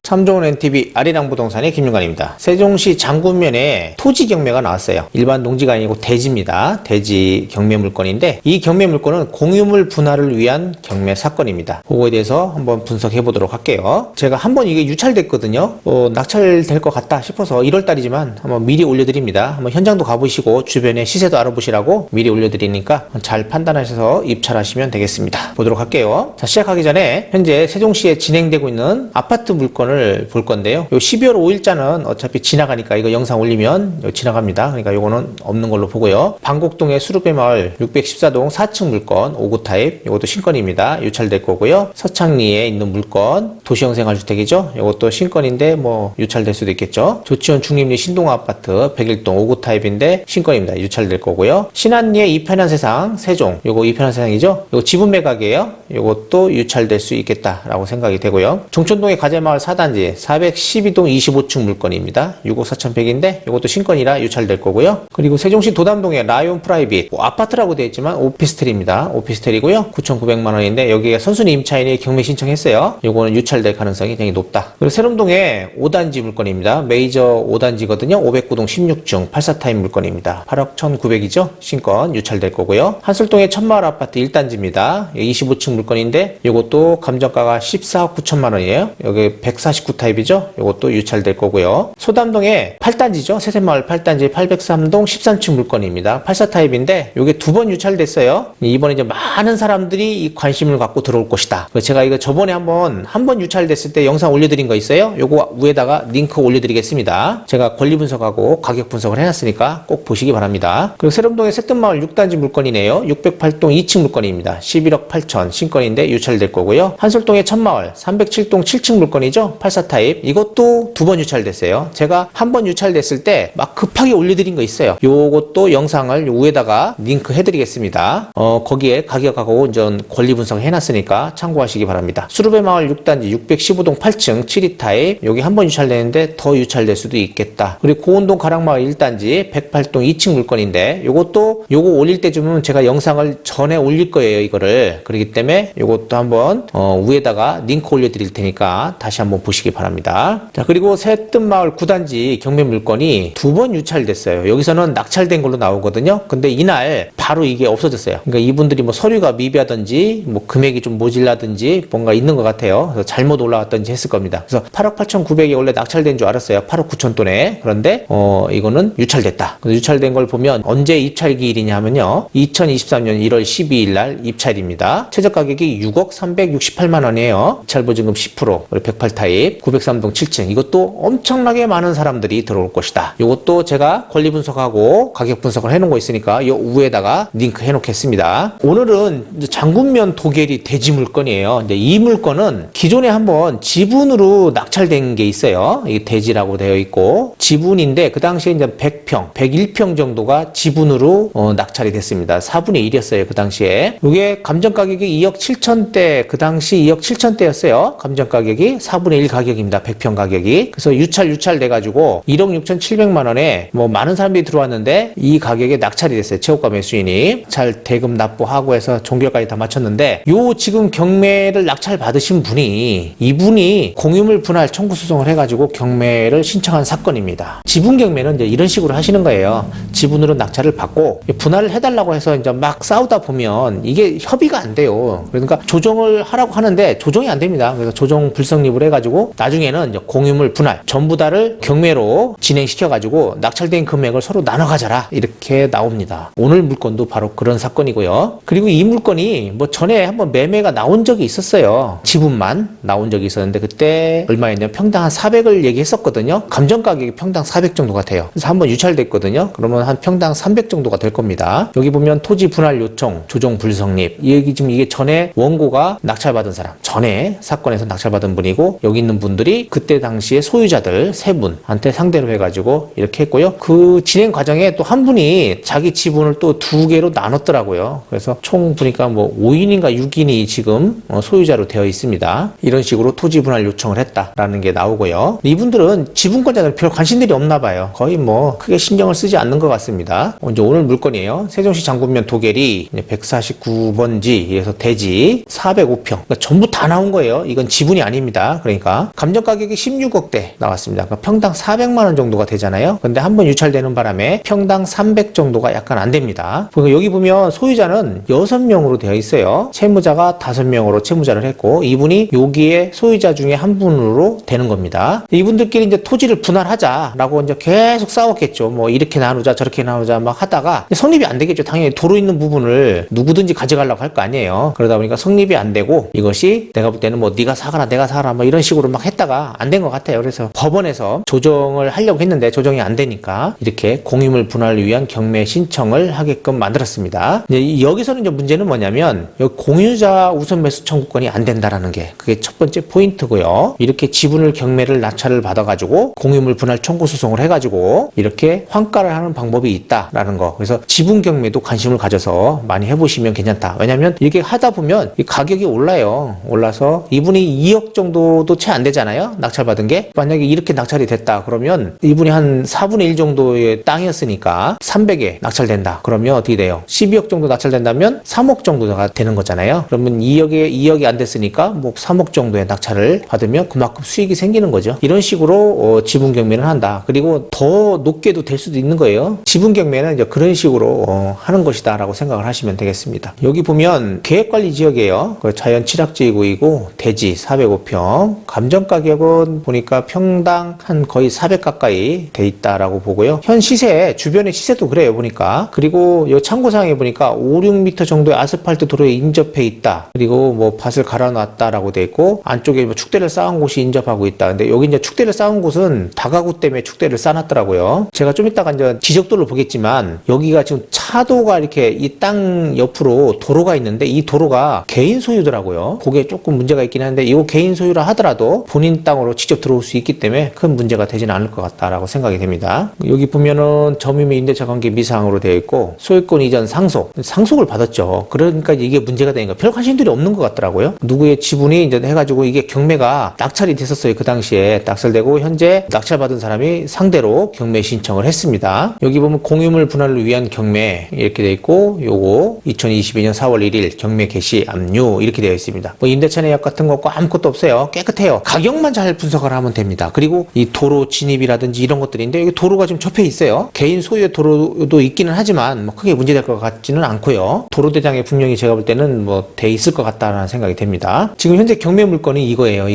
참 좋은 NTV 아리랑 부동산의 김윤관입니다. 세종시 장군면에 토지 경매가 나왔어요. 일반 농지가 아니고 대지입니다. 대지 경매 물건인데 이 경매 물건은 공유물 분할을 위한 경매 사건입니다. 그거에 대해서 한번 분석해 보도록 할게요. 제가 한번 이게 유찰됐거든요. 낙찰될 것 같다 싶어서 1월달이지만 한번 미리 올려드립니다. 한번 현장도 가보시고 주변에 시세도 알아보시라고 미리 올려드리니까 잘 판단하셔서 입찰하시면 되겠습니다. 보도록 할게요. 자, 시작하기 전에 현재 세종시에 진행되고 있는 아파트 물건을 볼 건데요. 요 12월 5일자는 어차피 지나가니까 이거 영상 올리면 지나갑니다. 그러니까 요거는 없는 걸로 보고요. 방곡동의 수르베 마을 614동 4층 물건 5구 타입, 요것도 신건입니다. 유찰될 거고요. 서창리에 있는 물건 도시형 생활주택이죠. 요것도 신건인데 뭐 유찰될 수도 있겠죠. 조치원 중립리 신동 아파트 101동 5구 타입인데 신건입니다. 유찰될 거고요. 신안리의 이편한 세상 세종, 요거 이편한 세상이죠. 요거 지분 매각이에요. 요것도 유찰될 수 있겠다라고 생각이 되고요. 종촌동의 가재마을 4단지 412동 25층 물건입니다. 6억 4,100인데 이것도 신건이라 유찰될 거고요. 그리고 세종시 도담동의 라이온 프라이빗 아파트라고 되어 있지만 오피스텔입니다. 오피스텔이고요. 9,900만 원인데 여기에 선순위 임차인이 경매 신청했어요. 이거는 유찰될 가능성이 굉장히 높다. 그리고 세롬동의 5단지 물건입니다. 메이저 5단지거든요. 509동 16층 84타입 물건입니다. 8억 1,900이죠. 신건 유찰될 거고요. 한술동의 천마을 아파트 1단지입니다. 25층 물건인데 이것도 감정가가 14억 9천만 원이에요. 여기 149 타입이죠. 이것도 유찰될 거고요. 소담동의 8단지죠. 세세마을 8단지 803동 13층 물건입니다. 84 타입인데 이게 두 번 유찰됐어요. 이번에 이제 많은 사람들이 이 관심을 갖고 들어올 것이다. 제가 이거 저번에 한 번 유찰됐을 때 영상 올려드린 거 있어요. 요거 위에다가 링크 올려드리겠습니다. 제가 권리 분석하고 가격 분석을 해놨으니까 꼭 보시기 바랍니다. 그리고 세롬동의 새뜸마을 6단지 물건이네요. 608동 2층 물건입니다. 11억 8천 신건인데 유찰될 거고요. 한솔동의 천마을 307동 7층 물건이죠. 84 타입. 이것도 두 번 유찰됐어요. 제가 한 번 유찰됐을 때 막 급하게 올려드린 거 있어요. 요것도 영상을 위에다가 링크 해드리겠습니다. 거기에 가격하고 전 권리 분석 해놨으니까 참고하시기 바랍니다. 수르베 마을 6단지 615동 8층 72 타입. 여기 한 번 유찰되는데 더 유찰될 수도 있겠다. 그리고 고운동 가락마을 1단지 108동 2층 물건인데 요거 올릴 때쯤은 제가 영상을 전에 올릴 거예요. 이거를. 그렇기 때문에 요것도 한번 위에다가 링크 올려드릴 테니까 다시 한번 보시기 바랍니다. 자, 그리고 새뜸마을 9단지 경매 물건이 두 번 유찰됐어요. 여기서는 낙찰된 걸로 나오거든요. 근데 이날 바로 이게 없어졌어요. 그러니까 이분들이 뭐 서류가 미비하든지 뭐 금액이 좀 모질라든지 뭔가 있는 것 같아요. 그래서 잘못 올라왔든지 했을 겁니다. 그래서 8억 8,900이 원래 낙찰된 줄 알았어요. 8억 9천 돈에. 그런데 이거는 유찰됐다. 그래서 유찰된 걸 보면 언제 입찰 기일이냐 하면요. 2023년 1월 12일 날 입찰입니다. 최저 가격이 6억 368만 원이에요. 입찰 보증금 10%. 그리고 108 타입 903동 7층. 이것도 엄청나게 많은 사람들이 들어올 것이다. 이것도 제가 권리 분석하고 가격 분석을 해놓은 거 있으니까 이 위에다가 링크 해놓겠습니다. 오늘은 장군면 도계리 대지 물건이에요. 근데 이 물건은 기존에 한번 지분으로 낙찰된 게 있어요. 이게 대지라고 되어 있고 지분인데 그 당시에 이제 100평, 101평 정도가 지분으로 낙찰이 됐습니다. 4분의 1이었어요. 그 당시에. 이게 감정 가격이 2억 7천대, 그 당시 2억 7천대였어요. 감정 가격이 4분의 1 가격입니다. 100평 가격이. 그래서 유찰 돼가지고 1억 6,700만 원에 뭐 많은 사람들이 들어왔는데 이 가격에 낙찰이 됐어요. 최고가 매수인이. 잘 대금 납부하고 해서 종결까지 다 마쳤는데 요 지금 경매를 낙찰 받으신 분이 이분이 공유물 분할 청구 소송을 해가지고 경매를 신청한 사건입니다. 지분 경매는 이제 이런 식으로 하시는 거예요. 지분으로 낙찰을 받고 분할을 해달라고 해서 이제 막 싸우다 보면 이게 협의가 안 돼요. 그러니까 조정을 하라고 하는데 조정이 안 됩니다. 그래서 조정 불성립을 해가지고 나중에는 이제 공유물 분할 전부 다를 경매로 진행시켜가지고 낙찰된 금액을 서로 나눠 가져라 이렇게 나옵니다. 오늘 물건도 바로 그런 사건이고요. 그리고 이 물건이 뭐 전에 한번 매매가 나온 적이 있었어요. 지분만 나온 적이 있었는데 그때 얼마였냐면 평당 한 400을 얘기했었거든요. 감정 가격이 평당 400 정도가 돼요. 그래서 한번 유찰됐거든요. 그러면 한 평당 300 정도가 될 겁니다. 여기 보면 토지 분할 요청, 조정 불성립. 이 얘기 지금 이게 전에 원고가 낙찰받은 사람, 전에 사건에서 낙찰받은 분이고 여기 있는 분들이 그때 당시에 소유자들 세 분한테 상대로 해가지고 이렇게 했고요. 그 진행 과정에 또 한 분이 자기 지분을 또 두 개로 나눴더라고요. 그래서 총 보니까 뭐 5인인가 6인이 지금 소유자로 되어 있습니다. 이런 식으로 토지 분할 요청을 했다라는 게 나오고요. 이분들은 지분권자들 별 관심들이 없나 봐요. 거의 뭐 크게 신경을 쓰지 않는 것 같습니다. 이제 오늘 물건이에요. 세종시 장군면 도계리 149번지, 그래서 대지 대지 405평. 그러니까 전부 다 나온 거예요. 이건 지분이 아닙니다. 그러니까 감정 가격이 16억대 나왔습니다. 그러니까 평당 400만 원 정도가 되잖아요. 근데 한번 유찰되는 바람에 평당 300 정도가 약간 안 됩니다. 그리고 여기 보면 소유자는 6명으로 되어 있어요. 채무자가 5명으로 채무자를 했고 이분이 여기에 소유자 중에 한 분으로 되는 겁니다. 이분들끼리 이제 토지를 분할하자라고 이제 계속 싸웠겠죠. 뭐 이렇게 나누자 저렇게 나누자 막 하다가 성립이 안 되겠죠. 당연히 도로 있는 부분을 누구든지 가져가려고 할 거 아니에요. 그러다 보니까 성립이 안 되고 이것이 내가 볼 때는 뭐 네가 사가라 내가 사가라 뭐 이런 식으로 막 했다가 안 된 것 같아요. 그래서 법원에서 조정을 하려고 했는데 조정이 안 되니까 이렇게 공유물 분할을 위한 경매 신청을 하게끔 만들었습니다. 이제 여기서는 이제 문제는 뭐냐면 여기 공유자 우선 매수 청구권이 안 된다라는 게 그게 첫 번째 포인트고요. 이렇게 지분을 경매를 낙찰을 받아가지고 공유물 분할 청구 소송을 해가지고 이렇게 환가를 하는 방법이 있다라는 거. 그래서 지분 경매도 관심을 가져서 많이 해보시면 괜찮다. 왜냐하면 이렇게 하다 보면 이 가격이 올라요. 올라서 이분이 2억 정도도 채 안 되잖아요. 낙찰받은 게. 만약에 이렇게 낙찰이 됐다. 그러면 이분이 한 4분의 1 정도의 땅이었으니까 300에 낙찰된다. 그러면 어떻게 돼요? 12억 정도 낙찰된다면 3억 정도가 되는 거잖아요. 그러면 2억이 안 됐으니까 뭐 3억 정도의 낙찰을 받으면 그만큼 수익이 생기는 거죠. 이런 식으로 지분 경매를 한다. 그리고 더 높게도 될 수도 있는 거예요. 지분 경매는 이제 그런 식으로 하는 것이다라고 생각을 하시면 되겠습니다. 여기 보면 계획관리 지역이에요. 자연 칠학지구이고 대지 405평, 감정 가격은 보니까 평당 한 거의 400 가까이 돼 있다라고 보고요. 현 시세, 주변의 시세도 그래요 보니까. 그리고 이 참고사항에 보니까 5, 6m 정도의 아스팔트 도로에 인접해 있다. 그리고 뭐 밭을 갈아놨다라고 돼 있고 안쪽에 뭐 축대를 쌓은 곳이 인접하고 있다. 근데 여기 이제 축대를 쌓은 곳은 다가구 때문에 축대를 쌓아놨더라고요. 제가 좀 이따가 이제 지적도를 보겠지만 여기가 지금 차도가 이렇게 이 땅 옆으로 도로가 있는데 이 도로가 개인 소유더라고요. 그게 조금 문제가 있긴 한데 이거 개인 소유라 하더라도 본인 땅으로 직접 들어올 수 있기 때문에 큰 문제가 되지는 않을 것 같다라고 생각이 됩니다. 여기 보면은 점유민 임대차 관계 미사항으로 되어 있고 소유권 이전 상속을 받았죠. 그러니까 이게 문제가 되니까 별 관심들이 없는 것 같더라고요. 누구의 지분이 이제 해가지고 이게 경매가 낙찰이 됐었어요. 그 당시에 낙찰되고 현재 낙찰받은 사람이 상대로 경매 신청을 했습니다. 여기 보면 공유물 분할을 위한 경매 이렇게 되어 있고 요거 2022년 4월 1일 경매 개시 압류 이렇게 되어 있습니다. 뭐 임대차 내역 같은 거 아무것도 없어요. 깨끗해요. 가격만 잘 분석을 하면 됩니다. 그리고 이 도로 진입이라든지 이런 것들인데 여기 도로가 좀 접해 있어요. 개인 소유의 도로도 있기는 하지만 뭐 크게 문제될 것 같지는 않고요. 도로대장에 분명히 제가 볼 때는 뭐 돼 있을 것 같다라는 생각이 됩니다. 지금 현재 경매 물건이 이거예요.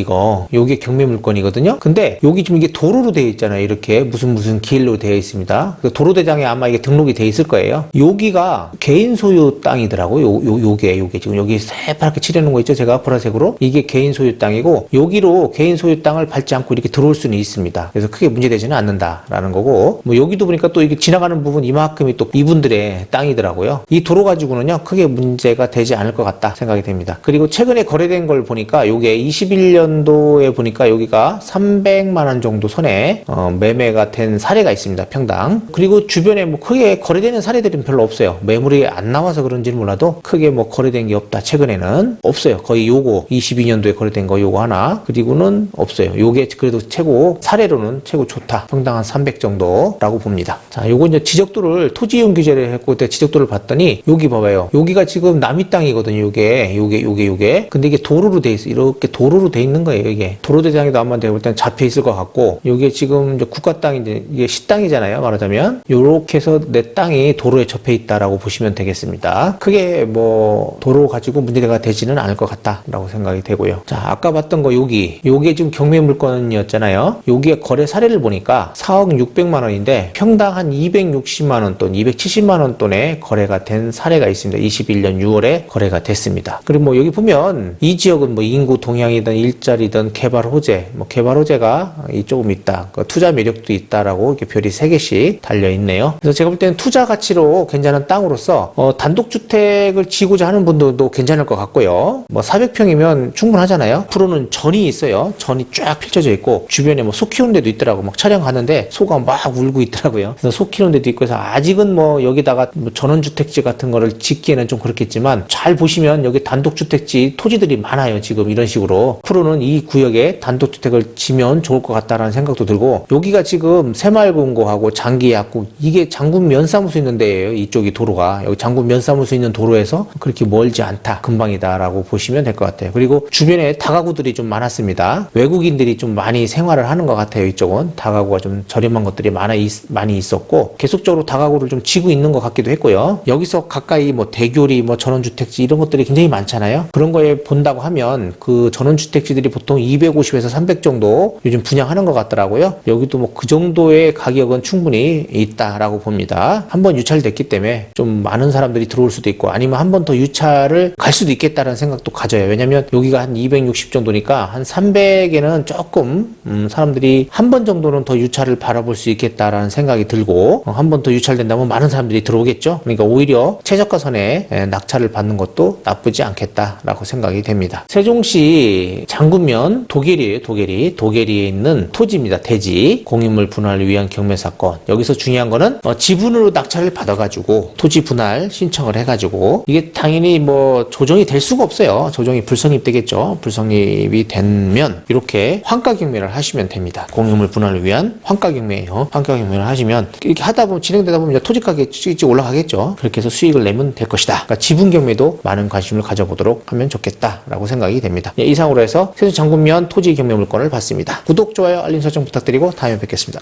요게 경매 물건이거든요. 근데 여기 지금 이게 도로로 되어 있잖아요. 이렇게 무슨 길로 되어 있습니다. 도로대장에 아마 이게 등록이 돼 있을 거예요. 여기가 개인 소유 땅이더라고요. 요게 지금 여기 새파랗게 칠해놓은 거 있죠. 제가 보라색으로 이게 개인 소유 땅이고 여기로 개인 소유 땅을 밟지 않고 이렇게 들어올 수는 있습니다. 그래서 크게 문제되지는 않는다라는 거고 뭐 여기도 보니까 또 이게 지나가는 부분 이만큼이 또 이분들의 땅이더라고요. 이 도로 가지고는요 크게 문제가 되지 않을 것 같다 생각이 됩니다. 그리고 최근에 거래된 걸 보니까 요게 21년도에 보니까 여기가 300만 원 정도 선에 매매가 된 사례가 있습니다. 평당. 그리고 주변에 뭐 크게 거래되는 사례들은 별로 없어요. 매물이 안 나와서 그런지는 몰라도 크게 뭐 거래된 게 없다. 최근에는 없어요. 거의 요거 22년도에 거래된 거 요거 하나 그리고는 없어요. 요게 그래도 사례로는 최고 좋다. 평당 한 300 정도라고 봅니다. 자, 요거 이제 지적도를 토지이용 규제를 했고 그때 지적도를 봤더니 여기 봐봐요. 여기가 지금 남이 땅이거든요. 요게. 근데 이게 도로로 돼 있어. 이렇게 도로로 돼 있는 거예요. 이게 도로대장에도 아마 내가 볼 때는 잡혀 있을 것 같고 요게 지금 이제 국가 땅인데 이게 시땅이잖아요. 말하자면 요렇게 해서 내 땅이 도로에 접해 있다라고 보시면 되겠습니다. 크게 뭐 도로 가지고 문제가 되지는 않을 것 같다라고 생각이 되고요. 자, 아까 봤던 거 요게 지금 경매 물건이었잖아요. 여기에 거래 사례를 보니까 4억 600만 원인데 평당 한 260만 원 돈, 270만 원 돈에 거래가 된 사례가 있습니다. 21년 6월에 거래가 됐습니다. 그리고 뭐 여기 보면 이 지역은 뭐 인구 동향이든 일자리든 개발 호재, 뭐 개발 호재가 조금 있다. 투자 매력도 있다라고 이렇게 별이 3개씩 달려 있네요. 그래서 제가 볼 때는 투자 가치로 괜찮은 땅으로서 단독주택을 지고자 하는 분들도 괜찮을 것 같고요. 뭐 400평이면 충분하잖아요. 앞으로는 전이 있어요. 전이 쫙 펼쳐져 있고 주변에 뭐 소 키우는 데도 있더라고. 막 촬영 가는데 소가 막 울고 있더라고요. 그래서 소 키우는 데도 있고 해서 아직은 뭐 여기다가 뭐 전원주택지 같은 거를 짓기에는 좀 그렇겠지만 잘 보시면 여기 단독주택지 토지들이 많아요. 지금 이런 식으로. 앞으로는 이 구역에 단독주택을 지면 좋을 것 같다라는 생각도 들고 여기가 지금 새마을금고하고 장기약국 이게 장군 면사무소 있는 데예요. 이쪽이 도로가. 여기 장군 면사무소 있는 도로에서 그렇게 멀지 많다, 근방이다라고 보시면 될 것 같아요. 그리고 주변에 다가구들이 좀 많았습니다. 외국인들이 좀 많이 생활을 하는 것 같아요. 이쪽은 다가구가 좀 저렴한 것들이 많이 있었고 계속적으로 다가구를 좀 지고 있는 것 같기도 했고요. 여기서 가까이 뭐 대교리, 뭐 전원주택지 이런 것들이 굉장히 많잖아요. 그런 거에 본다고 하면 그 전원주택지들이 보통 250에서 300 정도 요즘 분양하는 것 같더라고요. 여기도 뭐 그 정도의 가격은 충분히 있다라고 봅니다. 한번 유찰됐기 때문에 좀 많은 사람들이 들어올 수도 있고 아니면 한 번 더 유찰을 갈 수도 있겠다는 생각도 가져요. 왜냐면 여기가 한 260 정도니까 한 300에는 조금 사람들이 한 번 정도는 더 유찰을 바라볼 수 있겠다라는 생각이 들고 한 번 더 유찰된다면 많은 사람들이 들어오겠죠. 그러니까 오히려 최저가선에 낙찰을 받는 것도 나쁘지 않겠다라고 생각이 됩니다. 세종시 장군면 도계리예요. 도계리에 있는 토지입니다. 대지 공유물 분할을 위한 경매 사건. 여기서 중요한 거는 지분으로 낙찰을 받아가지고 토지 분할 신청을 해가지고 이게 당연히 뭐 조정이 될 수가 없어요. 조정이 불성립되겠죠. 불성립이 되면 이렇게 환가 경매를 하시면 됩니다. 공유물 분할을 위한 환가 경매예요. 환가 경매를 하시면 이렇게 하다 보면 진행되다 보면 토지 가격이 찍찍 올라가겠죠. 그렇게 해서 수익을 내면 될 것이다. 그러니까 지분 경매도 많은 관심을 가져보도록 하면 좋겠다라고 생각이 됩니다. 네, 이상으로 해서 세종 장군면 토지 경매 물건을 봤습니다. 구독, 좋아요, 알림 설정 부탁드리고 다음에 뵙겠습니다.